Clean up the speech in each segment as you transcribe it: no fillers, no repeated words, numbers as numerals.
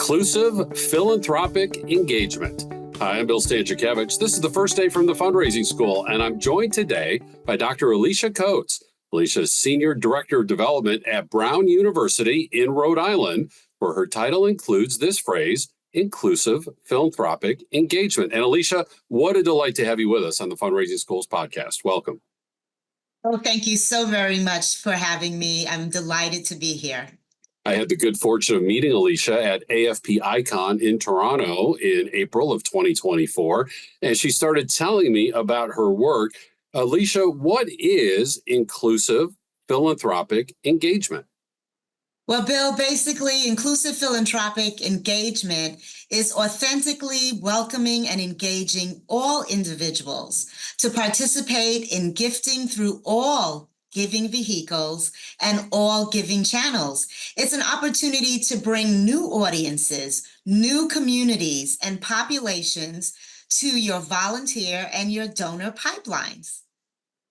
Inclusive Philanthropic Engagement. Hi, I'm Bill Stanczykiewicz. This is the first day from the fundraising school, and I'm joined today by Dr. Alyssia Coates. Alyssia is Senior Director of Development at Brown University in Rhode Island, where her title includes this phrase, Inclusive Philanthropic Engagement. And Alyssia, what a delight to have you with us on the Fundraising Schools podcast. Welcome. Oh, thank you so very much for having me. I'm delighted to be here. I had the good fortune of meeting Alyssia at AFP Icon in Toronto in April of 2024, and she started telling me about her work. Alyssia, what is inclusive philanthropic engagement? Well, Bill, basically, inclusive philanthropic engagement is authentically welcoming and engaging all individuals to participate in gifting through all giving vehicles and all giving channels. It's an opportunity to bring new audiences, new communities, and populations to your volunteer and your donor pipelines.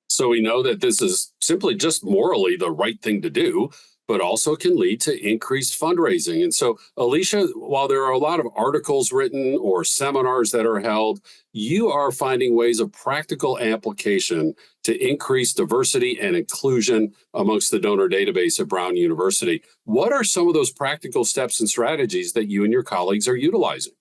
So we know that this is simply just morally the right thing to do, but also can lead to increased fundraising. And so, Alyssia, while there are a lot of articles written or seminars that are held, you are finding ways of practical application to increase diversity and inclusion amongst the donor database at Brown University. What are some of those practical steps and strategies that you and your colleagues are utilizing?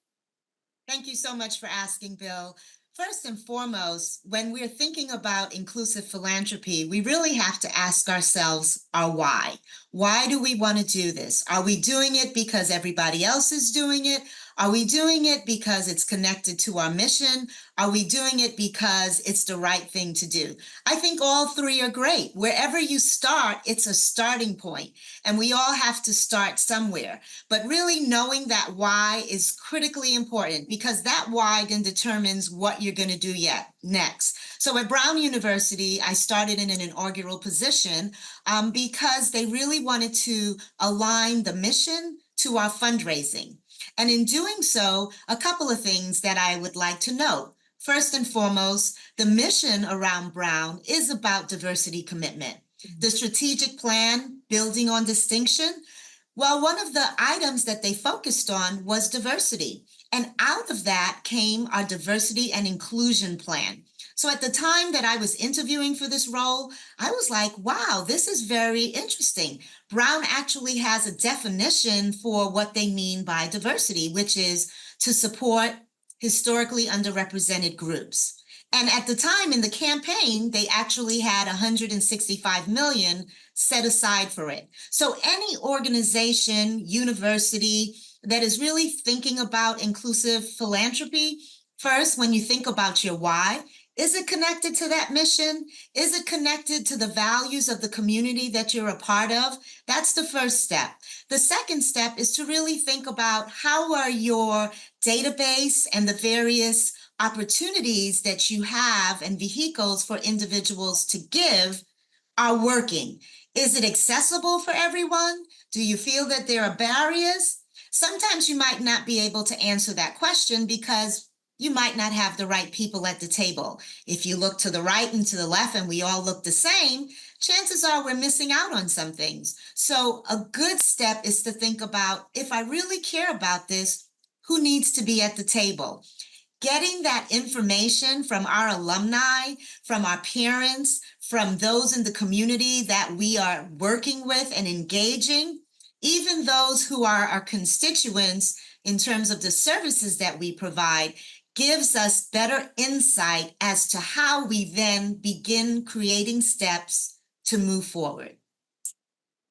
Thank you so much for asking, Bill. First and foremost, when we're thinking about inclusive philanthropy, we really have to ask ourselves our why. Why do we want to do this? Are we doing it because everybody else is doing it? Are we doing it because it's connected to our mission? Are we doing it because it's the right thing to do? I think all three are great. Wherever you start, it's a starting point, and we all have to start somewhere. But really knowing that why is critically important, because that why then determines what you're going to do next. So at Brown University, I started in an inaugural position because they really wanted to align the mission to our fundraising. And in doing so, a couple of things that I would like to note. First and foremost, the mission around Brown is about diversity commitment. The strategic plan, building on distinction, well, one of the items that they focused on was diversity. And out of that came our diversity and inclusion plan. So at the time that I was interviewing for this role, I was like, wow, this is very interesting. Brown actually has a definition for what they mean by diversity, which is to support historically underrepresented groups. And at the time in the campaign, they actually had $165 million set aside for it. So any organization, university that is really thinking about inclusive philanthropy, first, when you think about your why, is it connected to that mission? Is it connected to the values of the community that you're a part of? That's the first step. The second step is to really think about how are your database and the various opportunities that you have and vehicles for individuals to give are working. Is it accessible for everyone? Do you feel that there are barriers? Sometimes you might not be able to answer that question because you might not have the right people at the table. If you look to the right and to the left and we all look the same, chances are we're missing out on some things. So a good step is to think about, if I really care about this, who needs to be at the table? Getting that information from our alumni, from our parents, from those in the community that we are working with and engaging, even those who are our constituents in terms of the services that we provide, gives us better insight as to how we then begin creating steps to move forward.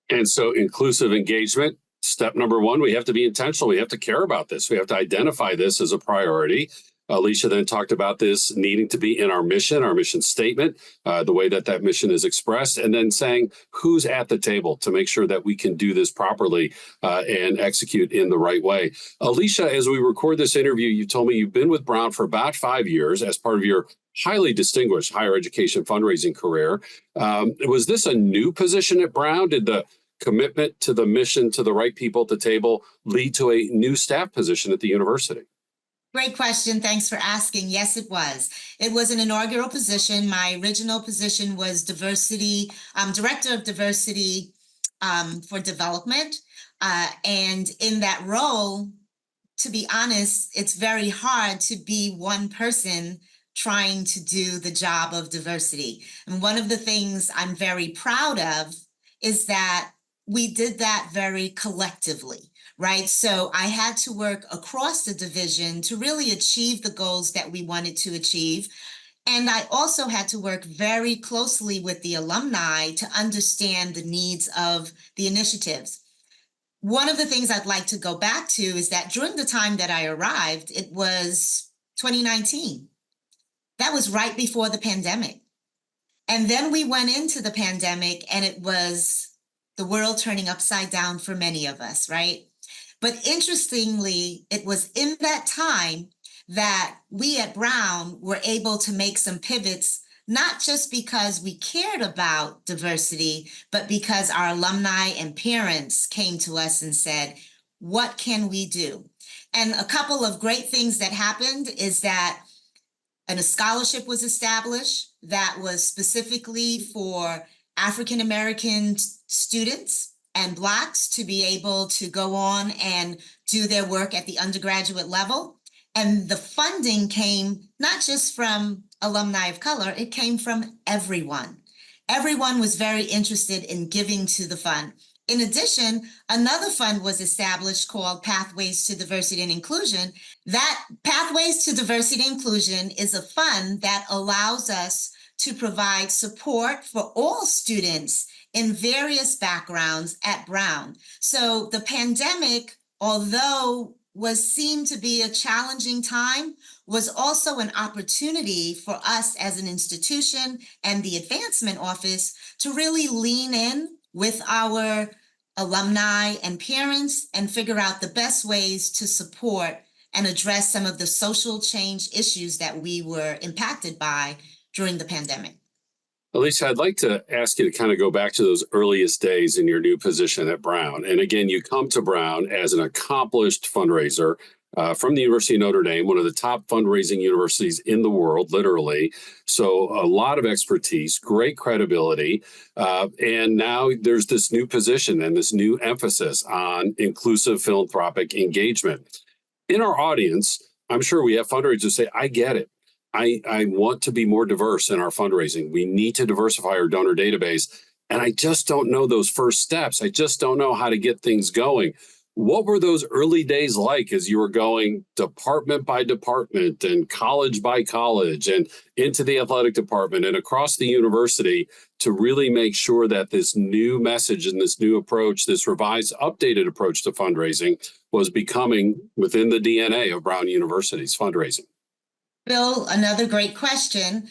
And so inclusive engagement, step number one, we have to be intentional. We have to care about this. We have to identify this as a priority. Alyssia then talked about this needing to be in our mission statement, the way that that mission is expressed, and then saying who's at the table to make sure that we can do this properly and execute in the right way. Alyssia, as we record this interview, you told me you've been with Brown for about 5 years as part of your highly distinguished higher education fundraising career. Was this a new position at Brown? Did the commitment to the mission, to the right people at the table, lead to a new staff position at the university? Great question. Thanks for asking. Yes, it was. It was an inaugural position. My original position was diversity, director of diversity for development. And in that role, to be honest, it's very hard to be one person trying to do the job of diversity. And one of the things I'm very proud of is that we did that very collectively, right? So I had to work across the division to really achieve the goals that we wanted to achieve. And I also had to work very closely with the alumni to understand the needs of the initiatives. One of the things I'd like to go back to is that during the time that I arrived, it was 2019. That was right before the pandemic. And then we went into the pandemic and it was the world turning upside down for many of us, right? But interestingly, it was in that time that we at Brown were able to make some pivots, not just because we cared about diversity, but because our alumni and parents came to us and said, what can we do? And a couple of great things that happened is that a scholarship was established that was specifically for African American students and Blacks to be able to go on and do their work at the undergraduate level. And the funding came not just from alumni of color, it came from everyone. Everyone was very interested in giving to the fund. In addition, another fund was established called Pathways to Diversity and Inclusion. That Pathways to Diversity and Inclusion is a fund that allows us to provide support for all students in various backgrounds at Brown. So the pandemic, although seemed to be a challenging time, was also an opportunity for us as an institution and the advancement office to really lean in with our alumni and parents and figure out the best ways to support and address some of the social change issues that we were impacted by during the pandemic. Alyssia, I'd like to ask you to kind of go back to those earliest days in your new position at Brown. And again, you come to Brown as an accomplished fundraiser from the University of Notre Dame, one of the top fundraising universities in the world, literally. So a lot of expertise, great credibility. And now there's this new position and this new emphasis on inclusive philanthropic engagement. In our audience, I'm sure we have fundraisers who say, I get it. I want to be more diverse in our fundraising. We need to diversify our donor database. And I just don't know those first steps. I just don't know how to get things going. What were those early days like as you were going department by department and college by college and into the athletic department and across the university to really make sure that this new message and this new approach, this revised, updated approach to fundraising was becoming within the DNA of Brown University's fundraising? Bill, another great question.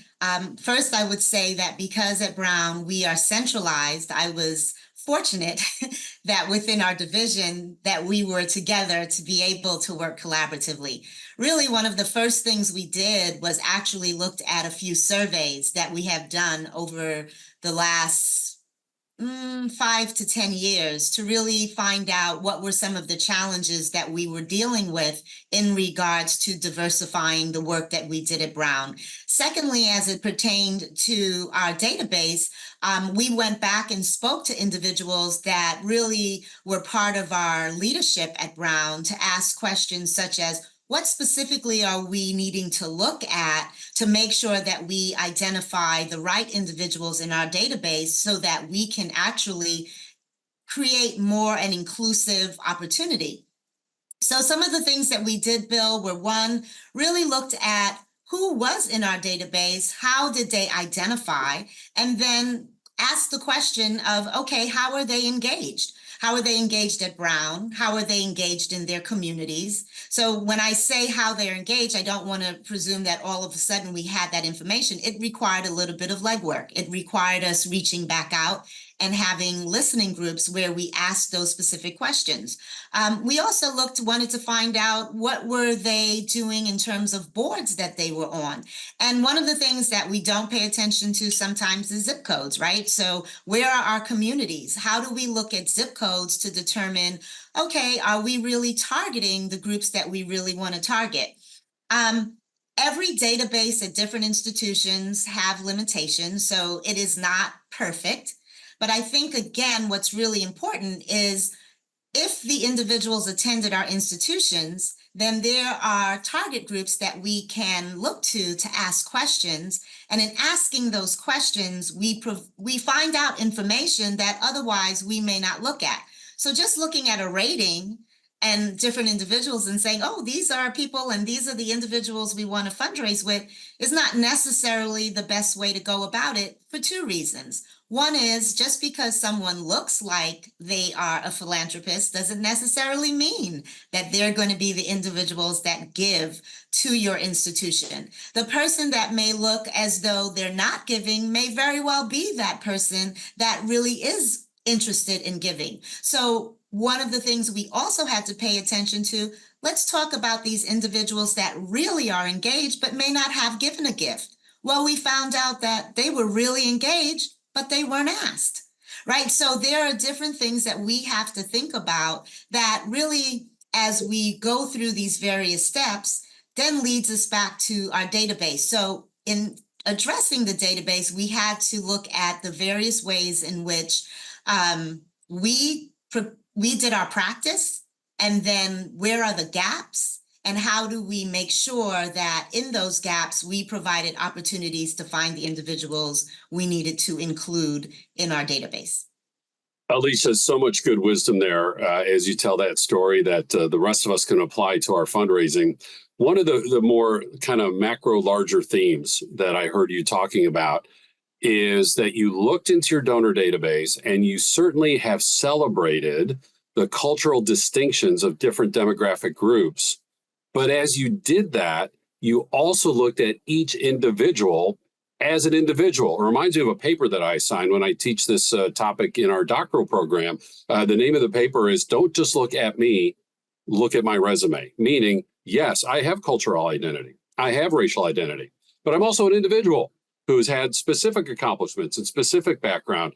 First, I would say that because at Brown we are centralized, I was fortunate that within our division that we were together to be able to work collaboratively. Really, one of the first things we did was actually looked at a few surveys that we have done over the last 5 to 10 years to really find out what were some of the challenges that we were dealing with in regards to diversifying the work that we did at Brown. Secondly, as it pertained to our database, we went back and spoke to individuals that really were part of our leadership at Brown to ask questions such as, what specifically are we needing to look at to make sure that we identify the right individuals in our database so that we can actually create more an inclusive opportunity? So some of the things that we did, Bill, were one, really looked at who was in our database, how did they identify, and then asked the question of, okay, how are they engaged? How are they engaged at Brown? How are they engaged in their communities? So when I say how they're engaged, I don't want to presume that all of a sudden we had that information. It required a little bit of legwork. It required us reaching back out and having listening groups where we asked those specific questions. We also wanted to find out what were they doing in terms of boards that they were on. And one of the things that we don't pay attention to sometimes is zip codes, right? So where are our communities? How do we look at zip codes to determine, okay, are we really targeting the groups that we really want to target? Every database at different institutions have limitations, so it is not perfect. But I think, again, what's really important is if the individuals attended our institutions, then there are target groups that we can look to ask questions. And in asking those questions, we find out information that otherwise we may not look at. So just looking at a rating and different individuals and saying, oh, these are people and these are the individuals we want to fundraise with is not necessarily the best way to go about it for two reasons. One is just because someone looks like they are a philanthropist doesn't necessarily mean that they're going to be the individuals that give to your institution. The person that may look as though they're not giving may very well be that person that really is interested in giving. So one of the things we also had to pay attention to, let's talk about these individuals that really are engaged but may not have given a gift. Well, we found out that they were really engaged, but they weren't asked, right? So there are different things that we have to think about that really, as we go through these various steps, then leads us back to our database. So in addressing the database, we had to look at the various ways in which we did our practice, and then where are the gaps, and how do we make sure that in those gaps we provided opportunities to find the individuals we needed to include in our database. Alyssia, so much good wisdom there as you tell that story that the rest of us can apply to our fundraising. One of the more kind of macro larger themes that I heard you talking about is that you looked into your donor database and you certainly have celebrated the cultural distinctions of different demographic groups. But as you did that, you also looked at each individual as an individual. It reminds me of a paper that I signed when I teach this topic in our doctoral program. The name of the paper is Don't Just Look at Me, Look at My Resume. Meaning, yes, I have cultural identity. I have racial identity, but I'm also an individual who's had specific accomplishments and specific background.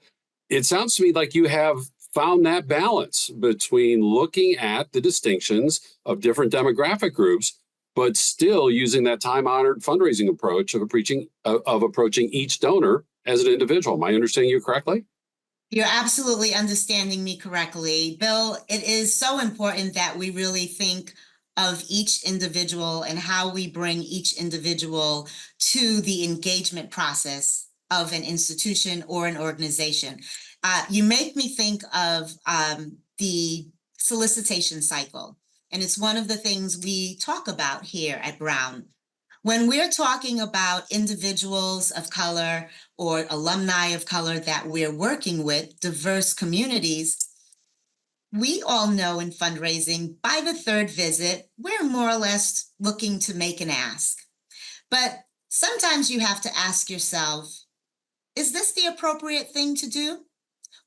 It sounds to me like you have found that balance between looking at the distinctions of different demographic groups, but still using that time-honored fundraising approach of approaching each donor as an individual. Am I understanding you correctly? You're absolutely understanding me correctly. Bill, it is so important that we really think of each individual and how we bring each individual to the engagement process of an institution or an organization. You make me think of the solicitation cycle, and it's one of the things we talk about here at Brown. When we're talking about individuals of color or alumni of color that we're working with, diverse communities, we all know in fundraising, by the third visit, we're more or less looking to make an ask. But sometimes you have to ask yourself, is this the appropriate thing to do?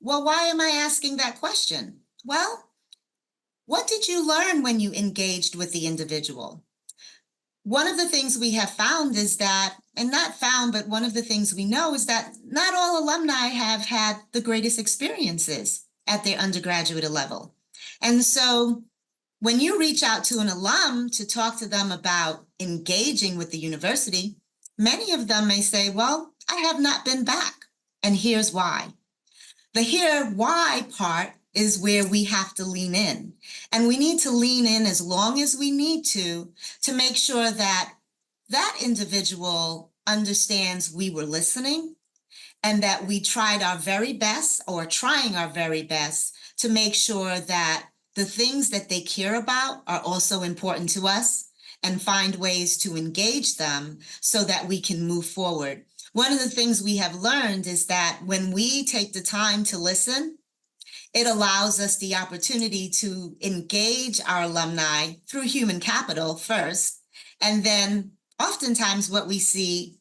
Well, why am I asking that question? Well, what did you learn when you engaged with the individual? One of the things we have found is that, and not found, but one of the things we know is that not all alumni have had the greatest experiences at their undergraduate level. And so when you reach out to an alum to talk to them about engaging with the university, many of them may say, well, I have not been back, and here's why. The here why part is where we have to lean in. And we need to lean in as long as we need to make sure that that individual understands we were listening and that we tried our very best or trying our very best to make sure that the things that they care about are also important to us and find ways to engage them so that we can move forward. One of the things we have learned is that when we take the time to listen, it allows us the opportunity to engage our alumni through human capital first, and then oftentimes what we see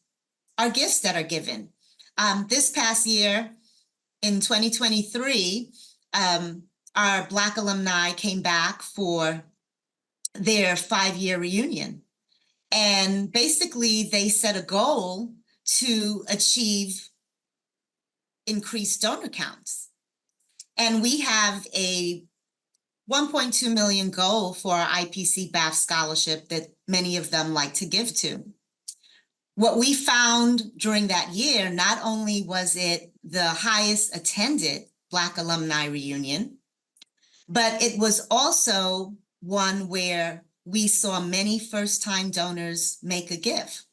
are gifts that are given. This past year, in 2023, our Black alumni came back for their 5-year reunion. And basically, they set a goal to achieve increased donor counts. And we have a 1.2 million goal for our IPC BAF scholarship that many of them like to give to. What we found during that year, not only was it the highest attended Black alumni reunion, but it was also one where we saw many first-time donors make a gift.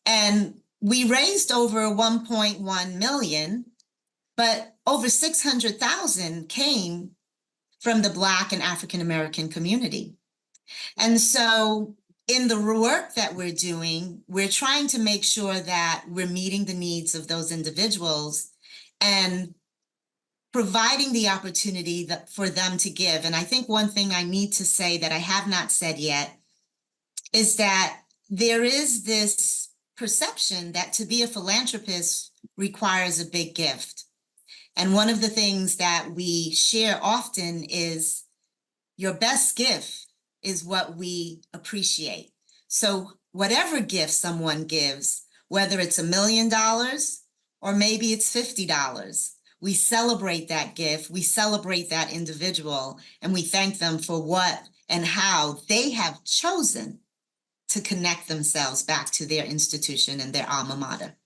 And we raised over 1.1 million, but over 600,000 came from the Black and African American community. And so in the work that we're doing, we're trying to make sure that we're meeting the needs of those individuals and providing the opportunity for them to give. And I think one thing I need to say that I have not said yet is that there is this perception that to be a philanthropist requires a big gift. And one of the things that we share often is your best gift is what we appreciate. So whatever gift someone gives, whether it's $1 million or maybe it's $50, we celebrate that gift, we celebrate that individual, and we thank them for what and how they have chosen to connect themselves back to their institution and their alma mater.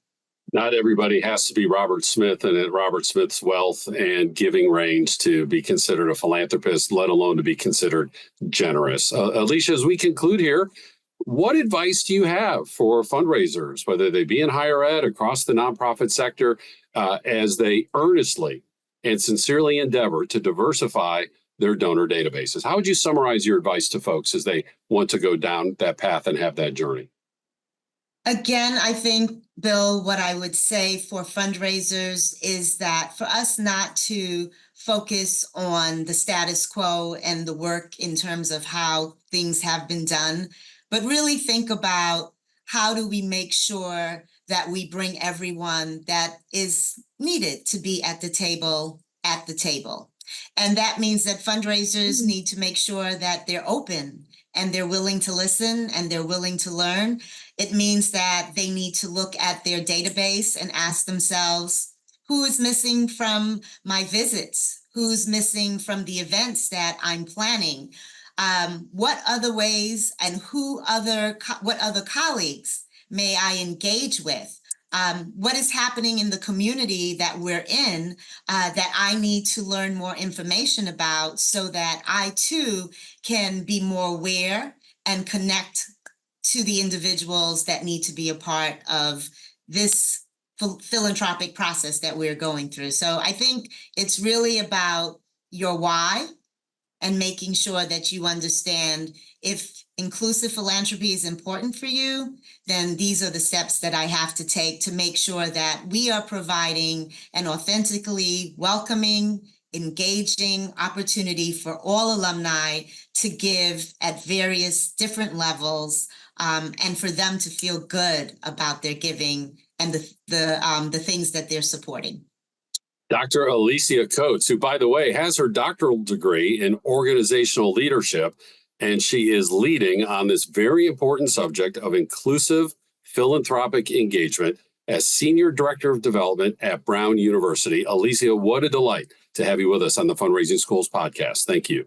Not everybody has to be Robert Smith and at Robert Smith's wealth and giving range to be considered a philanthropist, let alone to be considered generous. Alyssia, as we conclude here, what advice do you have for fundraisers, whether they be in higher ed, across the nonprofit sector, as they earnestly and sincerely endeavor to diversify their donor databases? How would you summarize your advice to folks as they want to go down that path and have that journey? Again, I think, Bill, what I would say for fundraisers is that for us not to focus on the status quo and the work in terms of how things have been done, but really think about how do we make sure that we bring everyone that is needed to be at the table. And that means that fundraisers need to make sure that they're open and they're willing to listen and they're willing to learn. It means that they need to look at their database and ask themselves, who is missing from my visits? Who's missing from the events that I'm planning? What other ways and what other colleagues may I engage with? What is happening in the community that we're in that I need to learn more information about so that I too can be more aware and connect to the individuals that need to be a part of this philanthropic process that we're going through. So I think it's really about your why and making sure that you understand if inclusive philanthropy is important for you, then these are the steps that I have to take to make sure that we are providing an authentically welcoming, engaging opportunity for all alumni to give at various different levels, and for them to feel good about their giving and the things that they're supporting. Dr. Alyssia Coates, who, by the way, has her doctoral degree in organizational leadership, and she is leading on this very important subject of inclusive philanthropic engagement as Senior Director of Development at Brown University. Alyssia, what a delight to have you with us on the Fundraising Schools podcast. Thank you.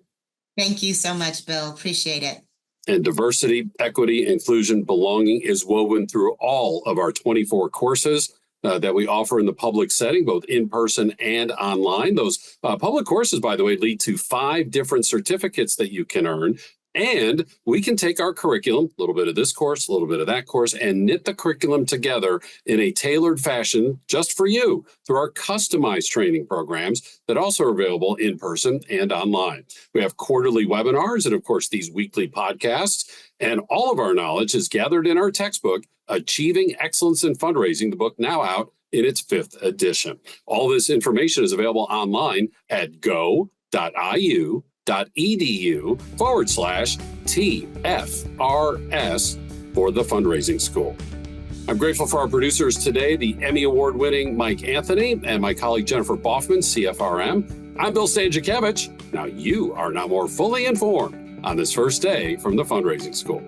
Thank you so much, Bill. Appreciate it. And diversity, equity, inclusion, belonging is woven through all of our 24 courses that we offer in the public setting, both in person and online. Those public courses, by the way, lead to 5 different certificates that you can earn. And we can take our curriculum, a little bit of this course, a little bit of that course, and knit the curriculum together in a tailored fashion just for you through our customized training programs that also are available in person and online. We have quarterly webinars and, of course, these weekly podcasts. And all of our knowledge is gathered in our textbook, Achieving Excellence in Fundraising, the book now out in its 5th edition. All this information is available online at go.iu.edu/TFRS for the Fundraising School. I'm grateful for our producers today, the Emmy Award-winning Mike Anthony and my colleague Jennifer Boffman, CFRM. I'm Bill Stanczykiewicz. Now you are now more fully informed on this first day from the Fundraising School.